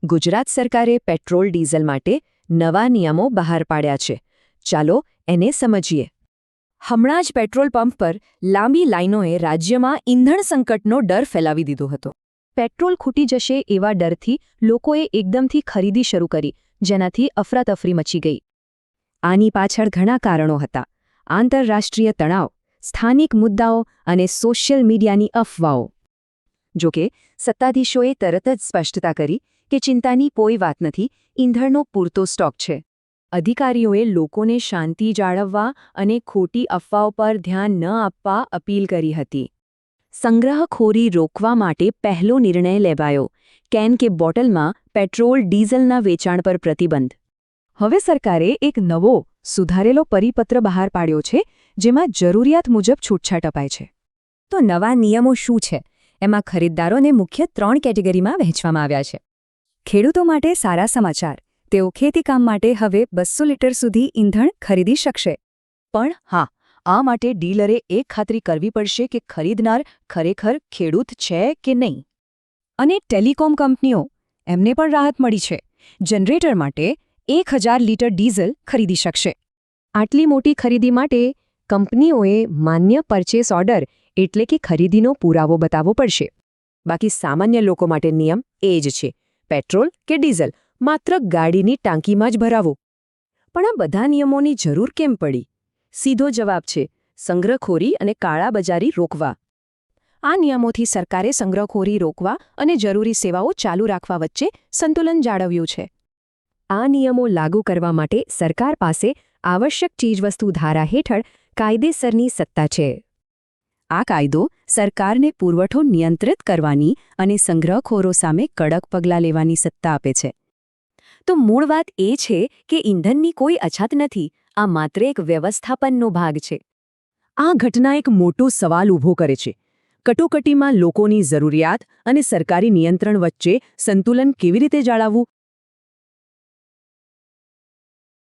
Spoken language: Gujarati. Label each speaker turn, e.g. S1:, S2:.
S1: ગુજરાત સરકારે પેટ્રોલ ડીઝલ માટે નવા નિયમો બહાર પાડ્યા છે. ચાલો એને સમજીએ. હમણાં જ પેટ્રોલ પંપ પર લાંબી લાઈનોએ રાજ્યમાં ઇંધણ સંકટનો ડર ફેલાવી દીધો હતો. પેટ્રોલ ખૂટી જશે એવા ડરથી લોકોએ એકદમથી ખરીદી શરૂ કરી, જેનાથી અફરાતફરી મચી ગઈ. આની પાછળ ઘણા કારણો હતા: આંતરરાષ્ટ્રીય તણાવ, સ્થાનિક મુદ્દાઓ અને સોશિયલ મીડિયાની અફવાઓ. જોકે સત્તાધીશોએ તરત જ સ્પષ્ટતા કરી કે ચિંતાની કોઈ વાત નથી, ઇંધણનો પૂરતો સ્ટોક છે. અધિકારીઓએ લોકોને શાંતિ જાળવવા અને ખોટી અફવાઓ પર ધ્યાન ન આપવા અપીલ કરી હતી. સંગ્રહખોરી રોકવા માટે પહેલો નિર્ણય લેવાયો: કેન કે બોટલમાં પેટ્રોલ ડીઝલના વેચાણ પર પ્રતિબંધ. હવે સરકારે એક નવો, સુધારેલો પરિપત્ર બહાર પાડ્યો છે, જેમાં જરૂરિયાત મુજબ છૂટછાટ અપાય છે. તો નવા નિયમો શું છે? એમાં ખરીદદારોને મુખ્ય 3 કેટેગરીમાં વહેંચવામાં આવ્યા છે. ખેડૂતો માટે સારા સમાચાર: તેઓ ખેતીકામ માટે હવે 200 લીટર સુધી ઇંધણ ખરીદી શકશે. પણ હા, આ માટે ડીલરે એ ખાતરી કરવી પડશે કે ખરીદનાર ખરેખર ખેડૂત છે કે નહીં. અને ટેલિકોમ કંપનીઓ, એમને પણ રાહત મળી છે. જનરેટર માટે 1000 લીટર ડીઝલ ખરીદી શકશે. આટલી મોટી ખરીદી માટે કંપનીઓએ માન્ય પરચેસ ઓર્ડર એટલે કે ખરીદીનો પુરાવો બતાવવો પડશે. બાકી સામાન્ય લોકો માટે નિયમ એ જ છે: પેટ્રોલ કે ડીઝલ માત્ર ગાડીની ટાંકીમાં જ ભરાવો. પણ આ બધા નિયમોની જરૂર કેમ પડી? સીધો જવાબ છે: સંગ્રહખોરી અને કાળાબજારી રોકવા. આ નિયમોથી સરકારે સંગ્રહખોરી રોકવા અને જરૂરી સેવાઓ ચાલુ રાખવા વચ્ચે સંતુલન જાળવ્યું છે. આ નિયમો લાગુ કરવા માટે સરકાર પાસે આવશ્યક ચીજવસ્તુ ધારા હેઠળ કાયદેસરની સત્તા છે. આ કાયદો સરકારને પુરવઠો નિયંત્રિત કરવાની અને સંગ્રહખોરો સામે કડક પગલાં લેવાની સત્તા આપે છે. તો મૂળ વાત એ છે કે ઇંધણની કોઈ અછત નથી, આ માત્ર એક વ્યવસ્થાપનનો ભાગ છે. આ ઘટના એક મોટો સવાલ ઊભો કરે છે: કટોકટીમાં લોકોની જરૂરિયાત અને સરકારી નિયંત્રણ વચ્ચે સંતુલન કેવી રીતે જાળવવું?